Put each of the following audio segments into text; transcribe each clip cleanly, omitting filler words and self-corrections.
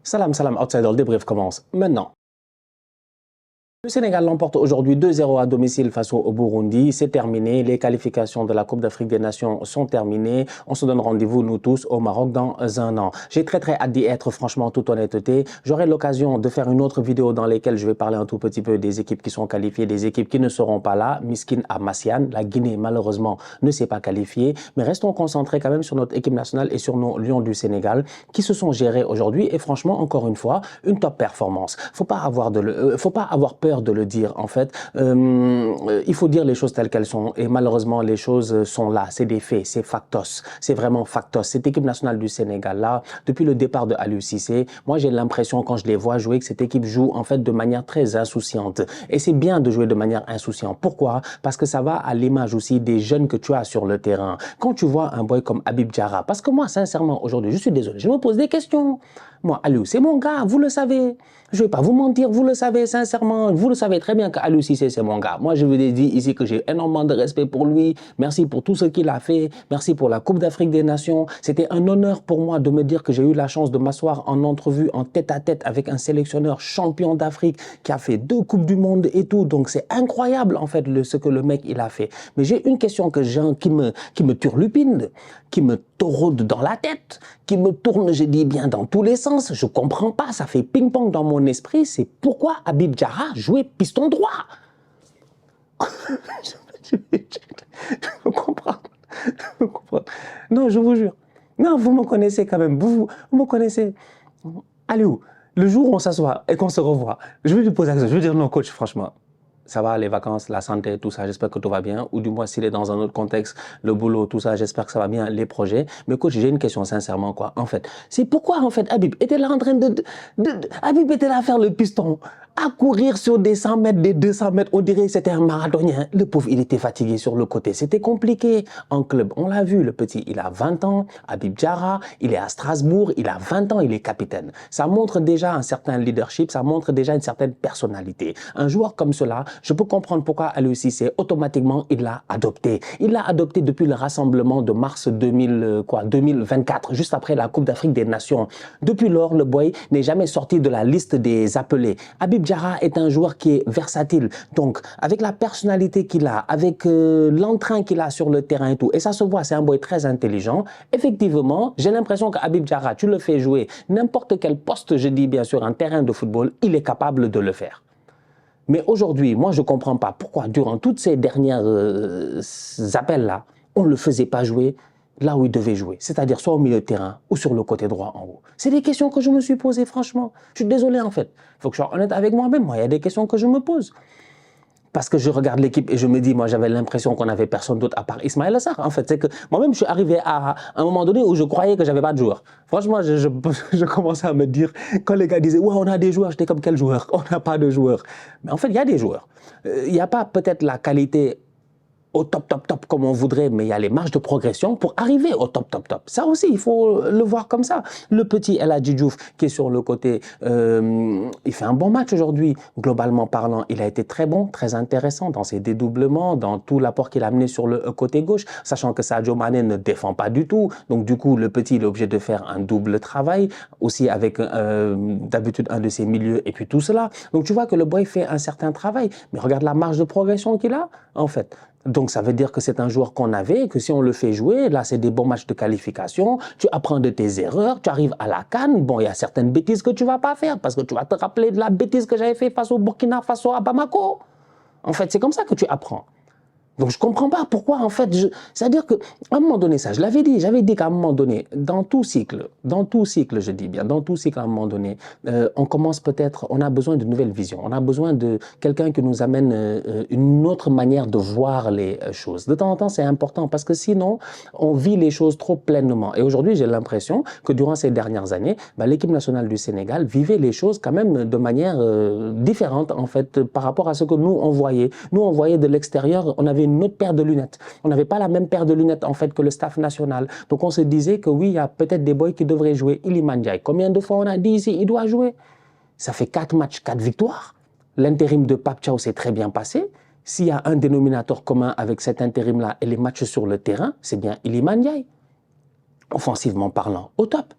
Salam, salam, outsider, le débrief commence maintenant. Le Sénégal l'emporte aujourd'hui 2-0 à domicile face au Burundi. C'est terminé. Les qualifications de la Coupe d'Afrique des Nations sont terminées. On se donne rendez-vous, nous tous, au Maroc dans un an. J'ai très hâte d'y être, franchement, toute honnêteté. J'aurai l'occasion de faire une autre vidéo dans laquelle je vais parler un tout petit peu des équipes qui sont qualifiées, des équipes qui ne seront pas là. Miskin à Massiane. La Guinée, malheureusement, ne s'est pas qualifiée. Mais restons concentrés quand même sur notre équipe nationale et sur nos Lions du Sénégal qui se sont gérés aujourd'hui. Et franchement, encore une fois, une top performance. Faut pas avoir peur de le dire en fait. Il faut dire les choses telles qu'elles sont et malheureusement les choses sont là, c'est des faits, c'est factos, c'est vraiment factos. Cette équipe nationale du Sénégal là, depuis le départ de Aliou Cissé, moi j'ai l'impression quand je les vois jouer que cette équipe joue en fait de manière très insouciante et c'est bien de jouer de manière insouciante. Pourquoi? Parce que ça va à l'image aussi des jeunes que tu as sur le terrain. Quand tu vois un boy comme Habib Diarra, parce que moi sincèrement aujourd'hui, je suis désolé, je me pose des questions. Moi, Aliou, c'est mon gars, vous le savez. Je ne vais pas vous mentir, vous le savez sincèrement. Vous le savez très bien qu'Aliou Cissé, c'est mon gars. Moi, je vous ai dit ici que j'ai énormément de respect pour lui. Merci pour tout ce qu'il a fait. Merci pour la Coupe d'Afrique des Nations. C'était un honneur pour moi de me dire que j'ai eu la chance de m'asseoir en entrevue, en tête-à-tête avec un sélectionneur champion d'Afrique qui a fait 2 Coupes du Monde et tout. Donc, c'est incroyable, en fait, ce que le mec, il a fait. Mais j'ai une question qui me turlupine, qui me taraude dans la tête, qui me tourne, je dis bien, dans tous les sens. Je comprends pas, ça fait ping-pong dans mon esprit. C'est pourquoi Habib Diarra jouait piston droit. Je veux comprendre. Non, je vous jure. Non, vous me connaissez quand même. Vous me connaissez. Aliou, le jour où on s'assoit et qu'on se revoit, je vais lui poser la question. Je vais dire non, coach, franchement. Ça va, les vacances, la santé, tout ça, j'espère que tout va bien. Ou du moins, s'il est dans un autre contexte, le boulot, tout ça, j'espère que ça va bien, les projets. Mais coach, j'ai une question sincèrement, quoi. En fait, c'est pourquoi, en fait, Habib était là en train Habib était là à faire le piston, à courir sur des 100 mètres, des 200 mètres. On dirait que c'était un marathonien. Le pauvre, il était fatigué sur le côté. C'était compliqué en club. On l'a vu, le petit, il a 20 ans. Habib Diarra, il est à Strasbourg, il a 20 ans, il est capitaine. Ça montre déjà un certain leadership, ça montre déjà une certaine personnalité. Un joueur comme cela, je peux comprendre pourquoi Aliou Cissé, automatiquement, il l'a adopté. Il l'a adopté depuis le rassemblement de mars 2024, juste après la Coupe d'Afrique des Nations. Depuis lors, le boy n'est jamais sorti de la liste des appelés. Habib Diarra est un joueur qui est versatile. Donc, avec la personnalité qu'il a, avec l'entrain qu'il a sur le terrain et tout, et ça se voit, c'est un boy très intelligent. Effectivement, j'ai l'impression qu'Habib Diarra, tu le fais jouer n'importe quel poste, je dis bien sûr, un terrain de football, il est capable de le faire. Mais aujourd'hui, moi, je ne comprends pas pourquoi, durant toutes ces dernières appels-là, on ne le faisait pas jouer là où il devait jouer, c'est-à-dire soit au milieu de terrain ou sur le côté droit en haut. C'est des questions que je me suis posées, franchement. Je suis désolé, en fait. Il faut que je sois honnête avec moi-même. Moi, il y a des questions que je me pose. Parce que je regarde l'équipe et je me dis, moi, j'avais l'impression qu'on n'avait personne d'autre à part Ismaïla Sarr. En fait, c'est que moi-même, je suis arrivé à un moment donné où je croyais que j'avais pas de joueurs. Franchement, je commençais à me dire, quand les gars disaient, ouais, on a des joueurs, j'étais comme quel joueur? On n'a pas de joueurs. Mais en fait, il y a des joueurs. Il n'y a pas peut-être la qualité au top, comme on voudrait, mais il y a les marges de progression pour arriver au top. Ça aussi, il faut le voir comme ça. Le petit El Hadji Diouf qui est sur le côté, il fait un bon match aujourd'hui, globalement parlant. Il a été très bon, très intéressant dans ses dédoublements, dans tout l'apport qu'il a amené sur le côté gauche, sachant que Sadio Mané ne défend pas du tout. Donc du coup, le petit il est obligé de faire un double travail, aussi avec d'habitude un de ses milieux et puis tout cela. Donc tu vois que le boy fait un certain travail, mais regarde la marge de progression qu'il a, en fait. Donc, ça veut dire que c'est un joueur qu'on avait, que si on le fait jouer, là, c'est des bons matchs de qualification, tu apprends de tes erreurs, tu arrives à la CAN, bon, il y a certaines bêtises que tu ne vas pas faire, parce que tu vas te rappeler de la bêtise que j'avais fait face au Burkina Faso à Bamako. En fait, c'est comme ça que tu apprends. Donc, je ne comprends pas pourquoi, en fait, c'est-à-dire qu'à un moment donné, ça, je l'avais dit, j'avais dit qu'à un moment donné, dans tout cycle, je dis bien, dans tout cycle, à un moment donné, on commence peut-être, on a besoin de nouvelles visions, on a besoin de quelqu'un qui nous amène une autre manière de voir les choses. De temps en temps, c'est important parce que sinon, on vit les choses trop pleinement. Et aujourd'hui, j'ai l'impression que durant ces dernières années, l'équipe nationale du Sénégal vivait les choses quand même de manière différente, en fait, par rapport à ce que nous, on voyait. Nous, on voyait de l'extérieur, on avait une autre paire de lunettes. On n'avait pas la même paire de lunettes en fait que le staff national. Donc on se disait que oui, il y a peut-être des boys qui devraient jouer. Iliman Ndiaye, combien de fois on a dit ici, il doit jouer? Ça fait 4 matchs, 4 victoires. L'intérim de Pape Thiaw s'est très bien passé. S'il y a un dénominateur commun avec cet intérim-là et les matchs sur le terrain, c'est bien Iliman Ndiaye. Offensivement parlant, au top.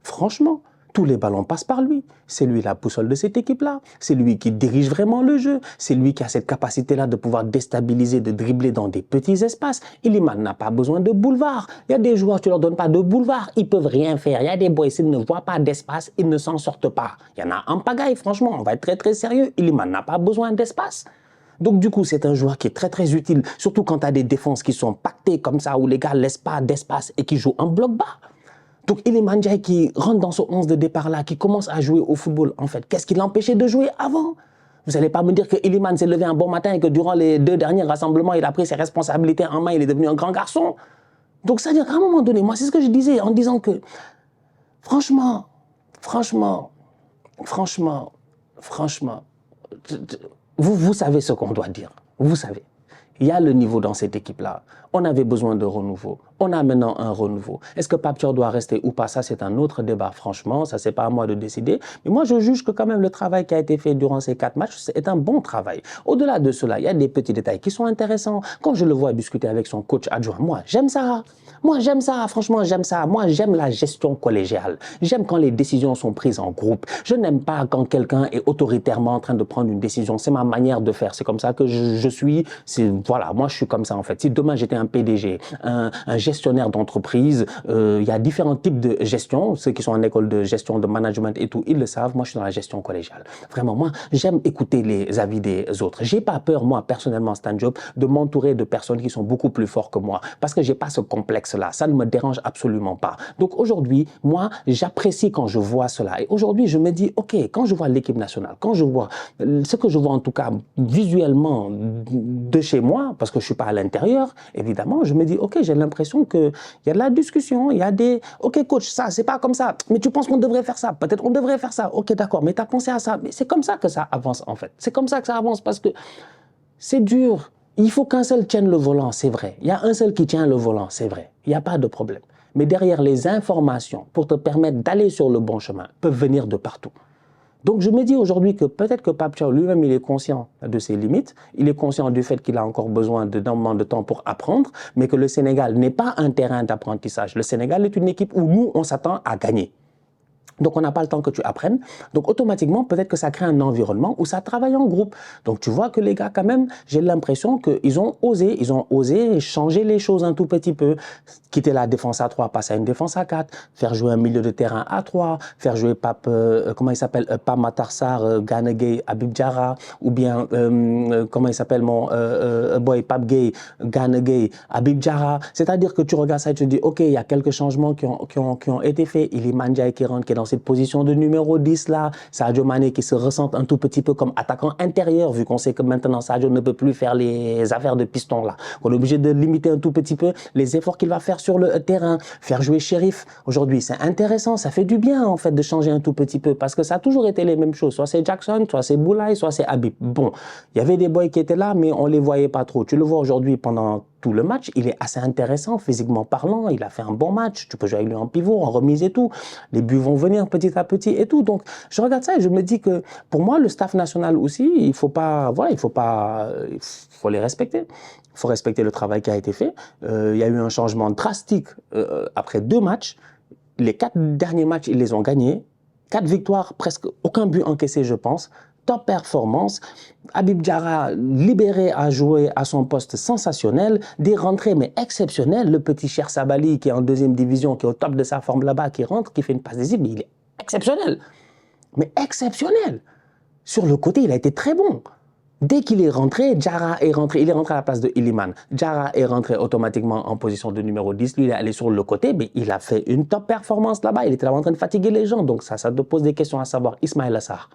Franchement. Tous les ballons passent par lui. C'est lui la boussole de cette équipe-là. C'est lui qui dirige vraiment le jeu. C'est lui qui a cette capacité-là de pouvoir déstabiliser, de dribbler dans des petits espaces. Iliman n'a pas besoin de boulevard. Il y a des joueurs, tu leur donnes pas de boulevard, ils peuvent rien faire. Il y a des boys, s'ils ne voient pas d'espace, ils ne s'en sortent pas. Il y en a en pagaille, franchement, on va être très très sérieux. Iliman n'a pas besoin d'espace. Donc du coup, c'est un joueur qui est très très utile, surtout quand tu as des défenses qui sont pactées comme ça, où les gars ne laissent pas d'espace et qui jouent en bloc bas. Donc Iliman Ndiaye qui rentre dans ce 11 de départ-là, qui commence à jouer au football, en fait, qu'est-ce qui l'empêchait de jouer avant? Vous n'allez pas me dire que Iliman s'est levé un bon matin et que durant les 2 derniers rassemblements, il a pris ses responsabilités en main, il est devenu un grand garçon. Donc ça veut dire qu'à un moment donné, moi c'est ce que je disais en disant que, franchement, vous savez ce qu'on doit dire, vous savez. Il y a le niveau dans cette équipe-là. On avait besoin de renouveau. On a maintenant un renouveau. Est-ce que Pape Thiaw doit rester ou pas? Ça, c'est un autre débat, franchement. Ça, c'est pas à moi de décider. Mais moi, je juge que quand même le travail qui a été fait durant ces 4 matchs est un bon travail. Au-delà de cela, il y a des petits détails qui sont intéressants. Quand je le vois discuter avec son coach adjoint, moi, j'aime ça. Moi, j'aime ça. Franchement, j'aime ça. Moi, j'aime la gestion collégiale. J'aime quand les décisions sont prises en groupe. Je n'aime pas quand quelqu'un est autoritairement en train de prendre une décision. C'est ma manière de faire. C'est comme ça que je suis. Voilà, moi, je suis comme ça, en fait. Si demain, j'étais un PDG, un gestionnaire d'entreprise, il y a différents types de gestion. Ceux qui sont en école de gestion, de management et tout, ils le savent. Moi, je suis dans la gestion collégiale. Vraiment, moi, j'aime écouter les avis des autres. J'ai pas peur, moi, personnellement, Stan Diop, de m'entourer de personnes qui sont beaucoup plus fortes que moi. Parce que j'ai pas ce complexe-là. Ça ne me dérange absolument pas. Donc, aujourd'hui, moi, j'apprécie quand je vois cela. Et aujourd'hui, je me dis, OK, quand je vois l'équipe nationale, quand je vois ce que je vois en tout cas visuellement de chez moi, parce que je suis pas à l'intérieur, évidemment, je me dis, OK, j'ai l'impression qu'il y a de la discussion, il y a des, OK, coach, ça, c'est pas comme ça, mais tu penses qu'on devrait faire ça, peut-être on devrait faire ça, OK, d'accord, mais tu as pensé à ça, mais c'est comme ça que ça avance, en fait. C'est comme ça que ça avance, parce que c'est dur. Il faut qu'un seul tienne le volant, c'est vrai. Il y a un seul qui tient le volant, c'est vrai. Il n'y a pas de problème. Mais derrière, les informations pour te permettre d'aller sur le bon chemin peuvent venir de partout. Donc je me dis aujourd'hui que peut-être que Pape Thiaw lui-même, il est conscient de ses limites, il est conscient du fait qu'il a encore besoin d'énormément de temps pour apprendre, mais que le Sénégal n'est pas un terrain d'apprentissage. Le Sénégal est une équipe où nous, on s'attend à gagner. Donc, on n'a pas le temps que tu apprennes. Donc, automatiquement, peut-être que ça crée un environnement où ça travaille en groupe. Donc, tu vois que les gars, quand même, j'ai l'impression qu'ils ont osé changer les choses un tout petit peu. Quitter la défense à 3, passer à une défense à 4, faire jouer un milieu de terrain à 3, faire jouer Pape, comment il s'appelle, Pape Matar Sarr, Gana Gueye, Habib Diarra, ou bien, comment il s'appelle, mon boy, Pape Gueye, Gana Gueye, Habib Diarra. C'est-à-dire que tu regardes ça et tu te dis, OK, il y a quelques changements qui ont été faits. Iliman Ndiaye qui rentre, qui est dans cette position de numéro 10 là, Sadio Mané qui se ressent un tout petit peu comme attaquant intérieur, vu qu'on sait que maintenant Sadio ne peut plus faire les affaires de piston là. On est obligé de limiter un tout petit peu les efforts qu'il va faire sur le terrain, faire jouer Shérif. Aujourd'hui, c'est intéressant, ça fait du bien en fait de changer un tout petit peu, parce que ça a toujours été les mêmes choses. Soit c'est Jackson, soit c'est Boulaye, soit c'est Habib. Bon, il y avait des boys qui étaient là, mais on les voyait pas trop. Tu le vois aujourd'hui pendant tout le match, il est assez intéressant physiquement parlant, il a fait un bon match, tu peux jouer avec lui en pivot, en remise et tout, les buts vont venir petit à petit et tout. Donc je regarde ça et je me dis que pour moi le staff national aussi, il faut les respecter. Il faut respecter le travail qui a été fait. Il y a eu un changement drastique après 2 matchs. Les 4 derniers matchs, ils les ont gagnés. 4 victoires, presque aucun but encaissé, je pense. Top performance, Habib Diarra libéré à jouer à son poste sensationnel, des rentrées mais exceptionnelles, le petit Cher Sabali qui est en 2e division, qui est au top de sa forme là-bas, qui rentre, qui fait une passe décisive, mais il est exceptionnel, mais exceptionnel. Sur le côté, il a été très bon. Dès qu'il est rentré, Diarra est rentré, il est rentré à la place de Iliman. Diarra est rentré automatiquement en position de numéro 10, lui il est allé sur le côté, mais il a fait une top performance là-bas, il était là en train de fatiguer les gens, donc ça te pose des questions à savoir. Ismaïla Sarr.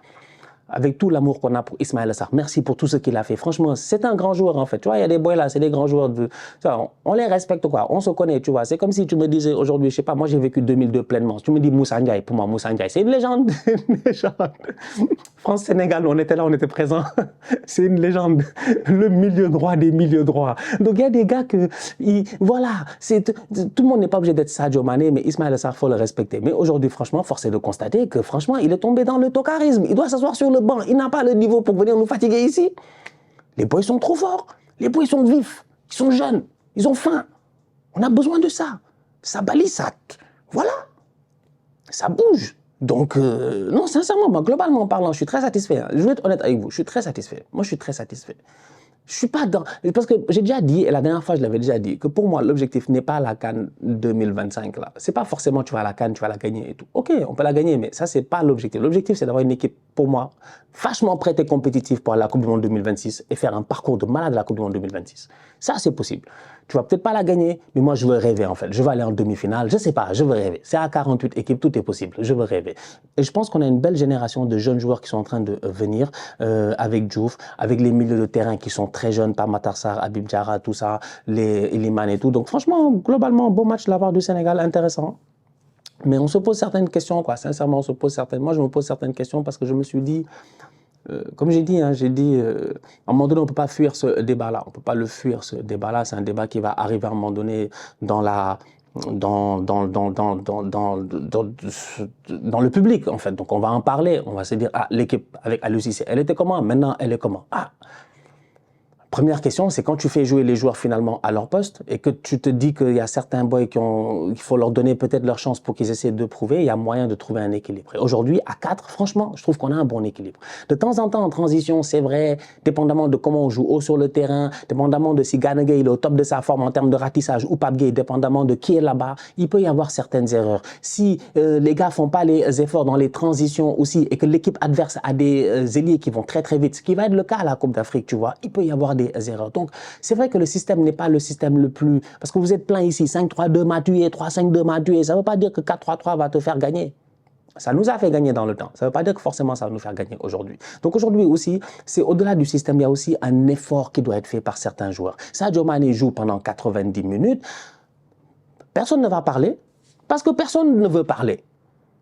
Avec tout l'amour qu'on a pour Ismaïla Sarr, merci pour tout ce qu'il a fait. Franchement, c'est un grand joueur en fait. Tu vois, il y a des boys là, c'est des grands joueurs. On les respecte quoi, on se connaît, tu vois. C'est comme si tu me disais aujourd'hui, je sais pas, moi j'ai vécu 2002 pleinement. Tu me dis Moussa Ndiaye, pour moi Moussa Ndiaye, c'est une légende. Une légende. France-Sénégal, on était là, on était présents. C'est une légende. Le milieu droit des milieux droits. Donc il y a des gars que, voilà, tout le monde n'est pas obligé d'être Sadio Mané, mais Ismaïla Sarr, faut le respecter. Mais aujourd'hui, franchement, force est de constater que franchement, il est tombé dans le tocarisme. Il doit s'asseoir sur le banc. Il n'a pas le niveau pour venir nous fatiguer ici. Les boys sont trop forts. Les boys sont vifs. Ils sont jeunes. Ils ont faim. On a besoin de ça. Ça balise, ça. Voilà. Ça bouge. Donc, non, sincèrement, moi, globalement parlant, je suis très satisfait. Hein. Je vais être honnête avec vous, je suis très satisfait. Moi, je suis très satisfait. Je suis pas dans... Parce que j'ai déjà dit, et la dernière fois, je l'avais déjà dit, que pour moi, l'objectif n'est pas la CAN 2025. Là. C'est pas forcément tu vas à la CAN, tu vas la gagner et tout. OK, on peut la gagner, mais ça, c'est pas l'objectif. L'objectif, c'est d'avoir une équipe, pour moi, vachement prête et compétitive pour la Coupe du Monde 2026 et faire un parcours de malade à la Coupe du Monde 2026. Ça, c'est possible. Tu vas peut-être pas la gagner, mais moi, je veux rêver, en fait. Je veux aller en demi-finale. Je sais pas, je veux rêver. C'est à 48 équipes, tout est possible. Je veux rêver. Et je pense qu'on a une belle génération de jeunes joueurs qui sont en train de venir avec Diouf, avec les milieux de terrain qui sont très jeunes, pas Matar Sarr, Habib Diarra, tout ça, les Iliman et tout. Donc, franchement, globalement, beau match de la part du Sénégal, intéressant. Mais on se pose certaines questions, quoi. Sincèrement, on se pose certaines. Moi, je me pose certaines questions parce que je me suis dit, comme j'ai dit, hein, à un moment donné, on ne peut pas fuir ce débat-là. On ne peut pas le fuir, ce débat-là. C'est un débat qui va arriver à un moment donné dans la, dans le public, en fait. Donc, on va en parler. On va se dire, ah, l'équipe avec Aliou Cissé, elle était comment? Maintenant, elle est comment? Ah, première question, c'est quand tu fais jouer les joueurs finalement à leur poste et que tu te dis qu'il y a certains boys qu'il faut leur donner peut-être leur chance pour qu'ils essaient de prouver, il y a moyen de trouver un équilibre. Et aujourd'hui, à 4, franchement, je trouve qu'on a un bon équilibre. De temps en temps, en transition, c'est vrai, dépendamment de comment on joue haut sur le terrain, dépendamment de si Gana Gueye est au top de sa forme en termes de ratissage ou Pape Gueye, dépendamment de qui est là-bas, il peut y avoir certaines erreurs. Si les gars font pas les efforts dans les transitions aussi et que l'équipe adverse a des ailiers qui vont très très vite, ce qui va être le cas à la Coupe d'Afrique, tu vois, il peut y avoir des erreurs. Donc, c'est vrai que le système n'est pas le système le plus... Parce que vous êtes plein ici, 5-3-2 Matué, 3-5-2 Matué, ça ne veut pas dire que 4-3-3 va te faire gagner. Ça nous a fait gagner dans le temps. Ça ne veut pas dire que forcément ça va nous faire gagner aujourd'hui. Donc aujourd'hui aussi, c'est au-delà du système, il y a aussi un effort qui doit être fait par certains joueurs. Sadio Mané joue pendant 90 minutes. Personne ne va parler parce que personne ne veut parler.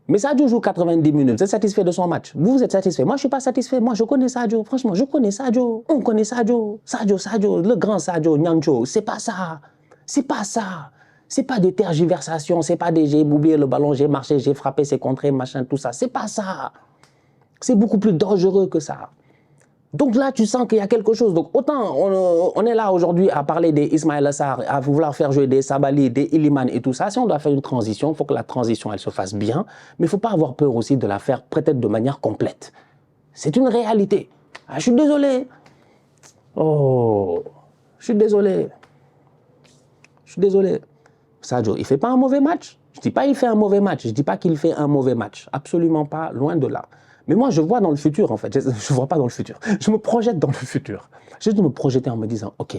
Mais Sadio joue 90 minutes. Vous êtes satisfait de son match? Vous êtes satisfait? Moi, je ne suis pas satisfait. Moi, je connais Sadio. Franchement, je connais Sadio. On connaît Sadio. Sadio, le grand Sadio, Nyancho. C'est pas ça. C'est pas ça. C'est pas des tergiversations. C'est pas des j'ai oublié le ballon, j'ai marché, j'ai frappé, c'est contré, machin, tout ça. C'est pas ça. C'est beaucoup plus dangereux que ça. Donc là, tu sens qu'il y a quelque chose. Donc autant on est là aujourd'hui à parler des Ismaël Sarr, à vouloir faire jouer des Sabali, des Iliman et tout ça. Si on doit faire une transition, il faut que la transition, elle se fasse bien. Mais il ne faut pas avoir peur aussi de la faire peut-être de manière complète. C'est une réalité. Ah, je suis désolé. Oh, je suis désolé. Je suis désolé. Sadio, il ne fait pas un mauvais match. Je ne dis pas qu'il fait un mauvais match. Je ne dis pas qu'il fait un mauvais match. Absolument pas, loin de là. Mais moi, je vois dans le futur, en fait. Je ne vois pas dans le futur. Je me projette dans le futur. J'essaie de me projeter en me disant, OK,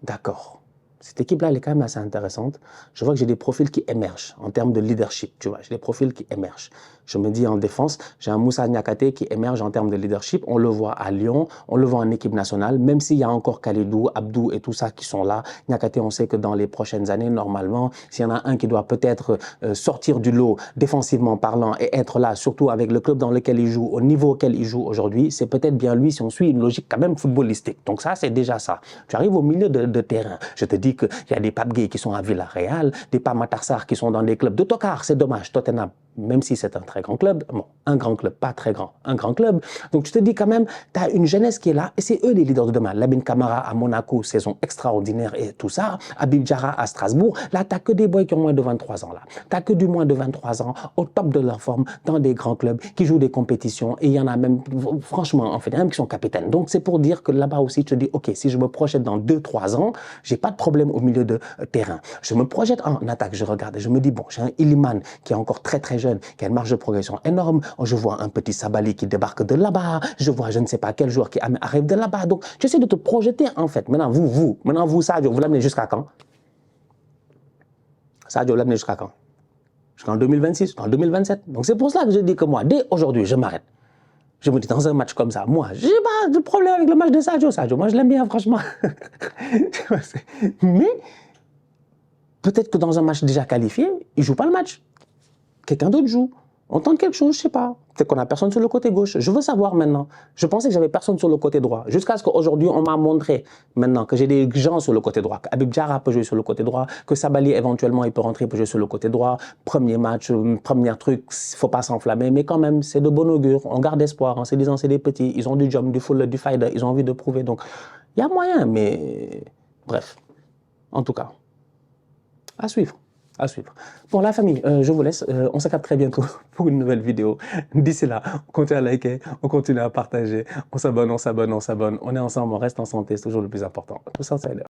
d'accord, cette équipe-là, elle est quand même assez intéressante. Je vois que j'ai des profils qui émergent en termes de leadership, tu vois. J'ai des profils qui émergent. Je me dis en défense, j'ai un Moussa Niakate qui émerge en termes de leadership. On le voit à Lyon, on le voit en équipe nationale, même s'il y a encore Khalidou, Abdou et tout ça qui sont là. Niakate, on sait que dans les prochaines années, normalement, s'il y en a un qui doit peut-être sortir du lot défensivement parlant et être là, surtout avec le club dans lequel il joue, au niveau auquel il joue aujourd'hui, c'est peut-être bien lui si on suit une logique quand même footballistique. Donc ça, c'est déjà ça. Tu arrives au milieu de terrain, je te dis qu'il y a des Pape Gueye qui sont à Villarreal, des Pape Matar Sarr qui sont dans des clubs de Tokar, c'est dommage, Tottenham, même si c'est un très grand club, bon, un grand club, pas très grand, un grand club. Donc tu te dis quand même, tu as une jeunesse qui est là, et c'est eux les leaders de demain. Lamine Camara à Monaco, saison extraordinaire et tout ça. Habib Diarra à Strasbourg. Là, tu n'as que des boys qui ont moins de 23 ans là. Tu n'as que du moins de 23 ans, au top de leur forme, dans des grands clubs, qui jouent des compétitions, et il y en a même, franchement, en fait, il y en a même qui sont capitaines. Donc c'est pour dire que là-bas aussi, tu te dis, ok, si je me projette dans 2-3 ans, j'ai pas de problème au milieu de terrain. Je me projette en attaque, je regarde et je me dis, bon, j'ai un Iliman qui est encore très très jeune, qui a une marge de progression énorme. Je vois un petit Sabali qui débarque de là-bas. Je vois je ne sais pas quel joueur qui arrive de là-bas. Donc, tu essaies de te projeter en fait. Maintenant, vous, Sadio, vous l'amenez jusqu'à quand? Sadio, vous l'amenez jusqu'à quand? Jusqu'en 2026, en 2027. Donc, c'est pour cela que je dis que moi, dès aujourd'hui, je m'arrête. Je me dis, dans un match comme ça, moi, j'ai pas de problème avec le match de Sadio. Sadio, moi, je l'aime bien, franchement. Mais, peut-être que dans un match déjà qualifié, il ne joue pas le match. Quelqu'un d'autre joue. On tente quelque chose, je ne sais pas. Peut-être qu'on n'a personne sur le côté gauche. Je veux savoir maintenant. Je pensais que j'avais personne sur le côté droit. Jusqu'à ce qu'aujourd'hui, on m'a montré maintenant que j'ai des gens sur le côté droit. Habib Diarra peut jouer sur le côté droit. Que Sabali, éventuellement, il peut rentrer, peut jouer sur le côté droit. Premier match, premier truc, il ne faut pas s'enflammer. Mais quand même, c'est de bon augure. On garde espoir en se disant c'est des petits. Ils ont du jump, du full, du fighter. Ils ont envie de prouver. Donc, il y a moyen, mais bref. En tout cas, à suivre. À suivre. Bon, la famille, je vous laisse. On se capte très bientôt pour une nouvelle vidéo. D'ici là, on continue à liker, on continue à partager, on s'abonne, on s'abonne, on s'abonne. On est ensemble, on reste en santé, c'est toujours le plus important. Tout ça, c'est